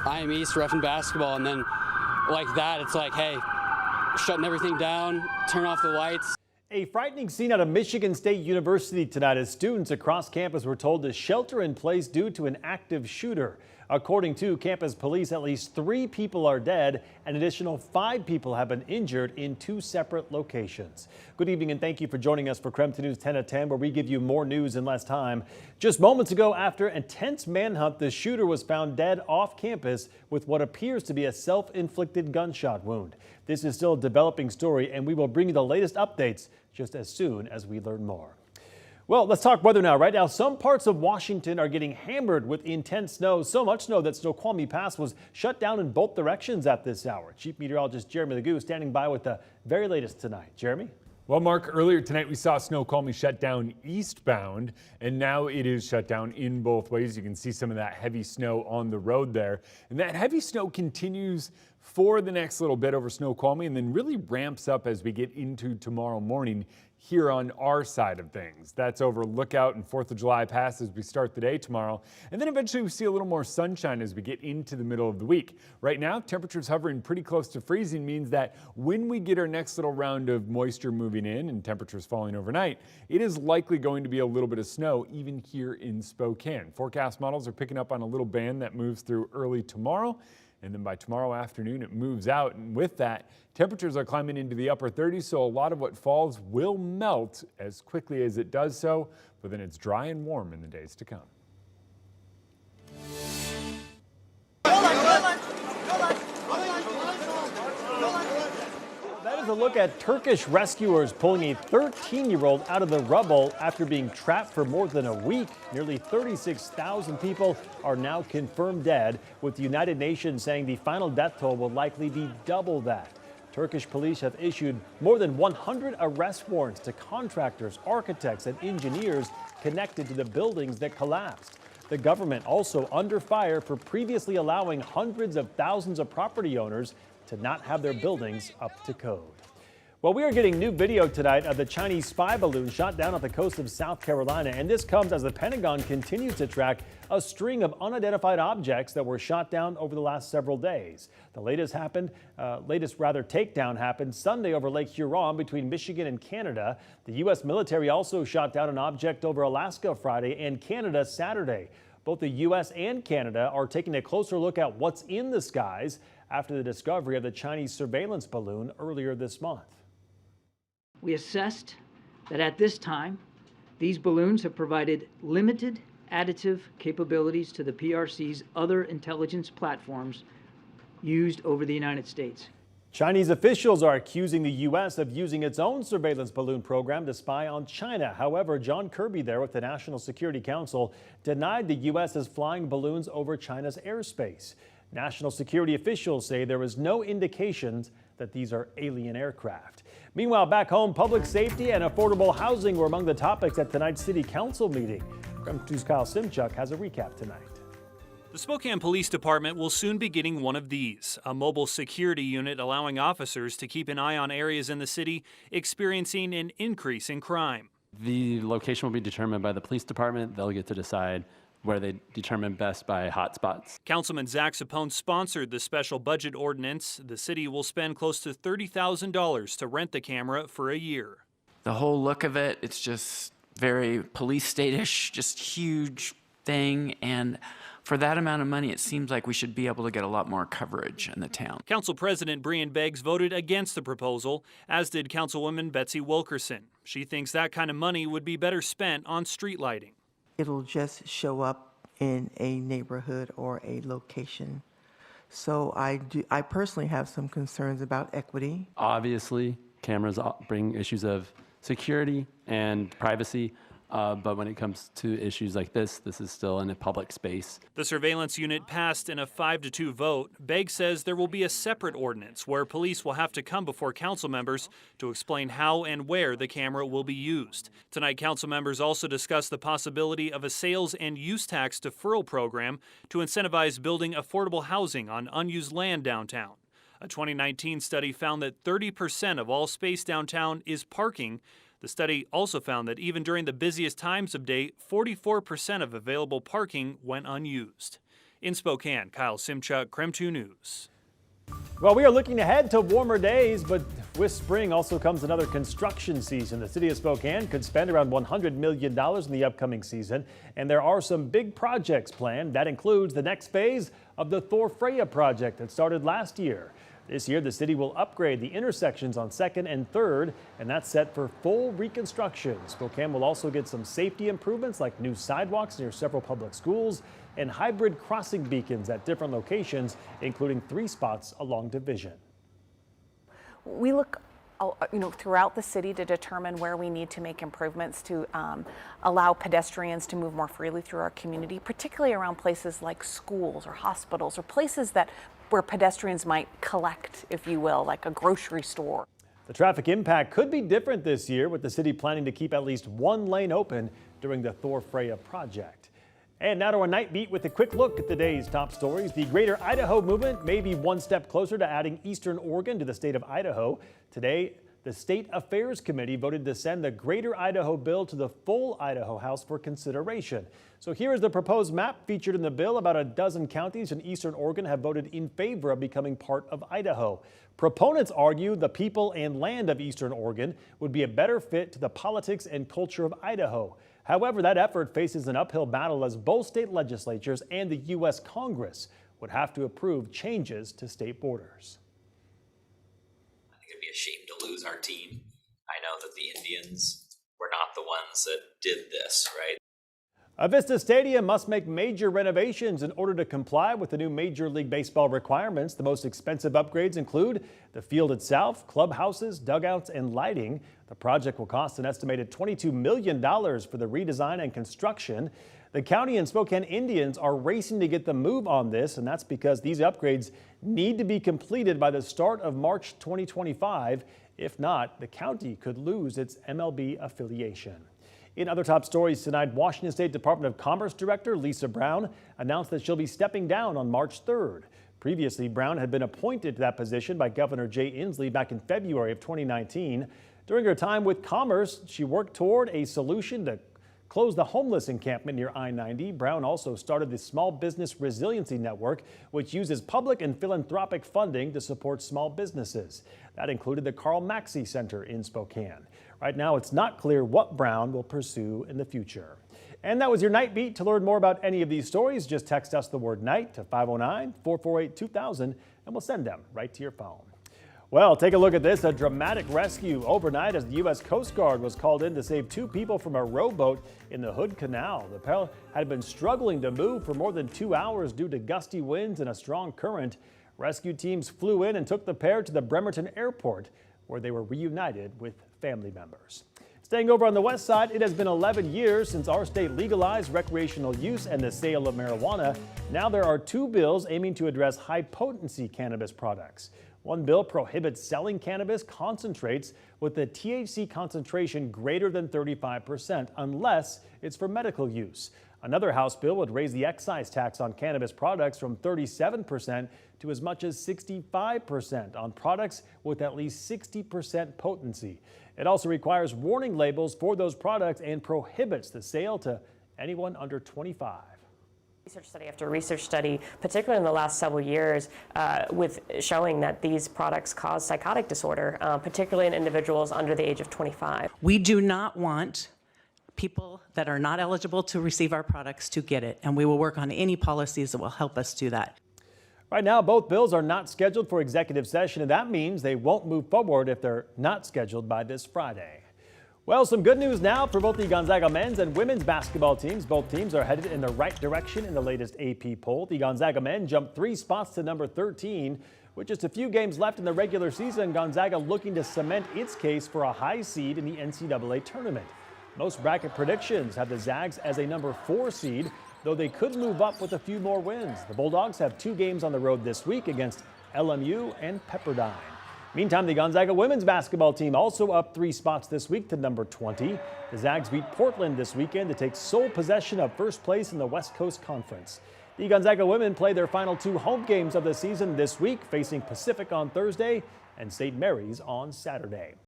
IM East reffing basketball, and then like that, it's like, hey, shutting everything down, turn off the lights. A frightening scene out of Michigan State University tonight as students across campus were told to shelter in place due to an active shooter. According to campus police, at least 3 people are dead. An additional 5 people have been injured in 2 separate locations. Good evening and thank you for joining us for KREM News 10 at 10, where we give you more news in less time. Just moments ago, after an intense manhunt, the shooter was found dead off campus with what appears to be a self-inflicted gunshot wound. This is still a developing story, and we will bring you the latest updates just as soon as we learn more. Well, let's talk weather now. Right now, some parts of Washington are getting hammered with intense snow, so much snow that Snoqualmie Pass was shut down in both directions at this hour. Chief Meteorologist Jeremy Legoo standing by with the very latest tonight. Jeremy? Well, Mark, earlier tonight we saw Snoqualmie shut down eastbound, and now it is shut down in both ways. You can see some of that heavy snow on the road there. And that heavy snow continues for the next little bit over Snoqualmie and then really ramps up as we get into tomorrow morning here on our side of things. That's over Lookout and 4th of July Pass as we start the day tomorrow. And then eventually we see a little more sunshine as we get into the middle of the week. Right now, temperatures hovering pretty close to freezing means that when we get our next little round of moisture moving in and temperatures falling overnight, it is likely going to be a little bit of snow even here in Spokane. Forecast models are picking up on a little band that moves through early tomorrow. And then by tomorrow afternoon, it moves out. And with that, temperatures are climbing into the upper 30s, so a lot of what falls will melt as quickly as it does so, but then it's dry and warm in the days to come. That is a look at Turkish rescuers pulling a 13-year-old out of the rubble after being trapped for more than a week. Nearly 36,000 people are now confirmed dead, with the United Nations saying the final death toll will likely be double that. Turkish police have issued more than 100 arrest warrants to contractors, architects, and engineers connected to the buildings that collapsed. The government also under fire for previously allowing hundreds of thousands of property owners to not have their buildings up to code. Well, we are getting new video tonight of the Chinese spy balloon shot down off the coast of South Carolina, and this comes as the Pentagon continues to track a string of unidentified objects that were shot down over the last several days. The latest takedown happened Sunday over Lake Huron between Michigan and Canada. The U.S. military also shot down an object over Alaska Friday and Canada Saturday. Both the U.S. and Canada are taking a closer look at what's in the skies after the discovery of the Chinese surveillance balloon earlier this month. We assessed that at this time, these balloons have provided limited additive capabilities to the PRC's other intelligence platforms used over the United States. Chinese officials are accusing the U.S. of using its own surveillance balloon program to spy on China. However, John Kirby there with the National Security Council denied the U.S. is flying balloons over China's airspace. National security officials say there is no indications that these are alien aircraft. Meanwhile, back home, public safety and affordable housing were among the topics at tonight's City Council meeting. KREM 2's Kyle Simchuk has a recap tonight. The Spokane Police Department will soon be getting one of these, a mobile security unit allowing officers to keep an eye on areas in the city experiencing an increase in crime. The location will be determined by the police department. They'll get to decide where they determine best by hotspots. Councilman Zach Sapone sponsored the special budget ordinance. The city will spend close to $30,000 to rent the camera for a year. The whole look of it, it's just very police state-ish, just huge thing. And for that amount of money, it seems like we should be able to get a lot more coverage in the town. Council President Brian Beggs voted against the proposal, as did Councilwoman Betsy Wilkerson. She thinks that kind of money would be better spent on street lighting. It'll just show up in a neighborhood or a location. So I personally have some concerns about equity. Obviously, cameras bring issues of security and privacy, but when it comes to issues like this is still in a public space. The surveillance unit passed in a 5-2 vote. Beggs says there will be a separate ordinance where police will have to come before council members to explain how and where the camera will be used. Tonight, council members also discussed the possibility of a sales and use tax deferral program to incentivize building affordable housing on unused land downtown. A 2019 study found that 30% of all space downtown is parking. The study also found that even during the busiest times of day, 44% of available parking went unused. In Spokane, Kyle Simchuk, KREM 2 News. Well, we are looking ahead to warmer days, but with spring also comes another construction season. The city of Spokane could spend around $100 million in the upcoming season, and there are some big projects planned. That includes the next phase of the Thor Freya project that started last year. This year, the city will upgrade the intersections on 2nd and 3rd, and that's set for full reconstruction. Spokane will also get some safety improvements like new sidewalks near several public schools and hybrid crossing beacons at different locations, including 3 spots along Division. We look throughout the city to determine where we need to make improvements to allow pedestrians to move more freely through our community, particularly around places like schools or hospitals or places where pedestrians might collect, if you will, like a grocery store. The traffic impact could be different this year, with the city planning to keep at least 1 lane open during the Thor Freya project. And now to our night beat with a quick look at the day's top stories. The Greater Idaho movement may be one step closer to adding Eastern Oregon to the state of Idaho. Today, the State Affairs Committee voted to send the Greater Idaho bill to the full Idaho House for consideration. So here is the proposed map featured in the bill. About a dozen counties in Eastern Oregon have voted in favor of becoming part of Idaho. Proponents argue the people and land of Eastern Oregon would be a better fit to the politics and culture of Idaho. However, that effort faces an uphill battle as both state legislatures and the U.S. Congress would have to approve changes to state borders. I think it'd be a shame to lose our team. I know that the Indians were not the ones that did this, right? Avista Stadium must make major renovations in order to comply with the new Major League Baseball requirements. The most expensive upgrades include the field itself, clubhouses, dugouts, and lighting. The project will cost an estimated $22 million for the redesign and construction. The county and Spokane Indians are racing to get the move on this, and that's because these upgrades need to be completed by the start of March 2025. If not, the county could lose its MLB affiliation. In other top stories tonight, Washington State Department of Commerce Director Lisa Brown announced that she'll be stepping down on March 3rd. Previously, Brown had been appointed to that position by Governor Jay Inslee back in February of 2019. During her time with Commerce, she worked toward a solution to close the homeless encampment near I-90. Brown also started the Small Business Resiliency Network, which uses public and philanthropic funding to support small businesses. That included the Carl Maxey Center in Spokane. Right now, it's not clear what Brown will pursue in the future. And that was your Night Beat. To learn more about any of these stories, just text us the word night to 509-448-2000, and we'll send them right to your phone. Well, take a look at this. A dramatic rescue overnight as the U.S. Coast Guard was called in to save 2 people from a rowboat in the Hood Canal. The pair had been struggling to move for more than 2 hours due to gusty winds and a strong current. Rescue teams flew in and took the pair to the Bremerton Airport, where they were reunited with family members. Staying over on the west side, it has been 11 years since our state legalized recreational use and the sale of marijuana. Now there are 2 bills aiming to address high-potency cannabis products. One bill prohibits selling cannabis concentrates with a THC concentration greater than 35% unless it's for medical use. Another House bill would raise the excise tax on cannabis products from 37% to as much as 65% on products with at least 60% potency. It also requires warning labels for those products and prohibits the sale to anyone under 25. Research study after research study, particularly in the last several years, with showing that these products cause psychotic disorder, particularly in individuals under the age of 25. We do not want people that are not eligible to receive our products to get it, and we will work on any policies that will help us do that. Right now, both bills are not scheduled for executive session, and that means they won't move forward if they're not scheduled by this Friday. Well, some good news now for both the Gonzaga men's and women's basketball teams. Both teams are headed in the right direction in the latest AP poll. The Gonzaga men jumped 3 spots to number 13. With just a few games left in the regular season, Gonzaga looking to cement its case for a high seed in the NCAA tournament. Most bracket predictions have the Zags as a number 4 seed, though they could move up with a few more wins. The Bulldogs have 2 games on the road this week against LMU and Pepperdine. Meantime, the Gonzaga women's basketball team also up 3 spots this week to number 20. The Zags beat Portland this weekend to take sole possession of first place in the West Coast Conference. The Gonzaga women play their final 2 home games of the season this week, facing Pacific on Thursday and St. Mary's on Saturday.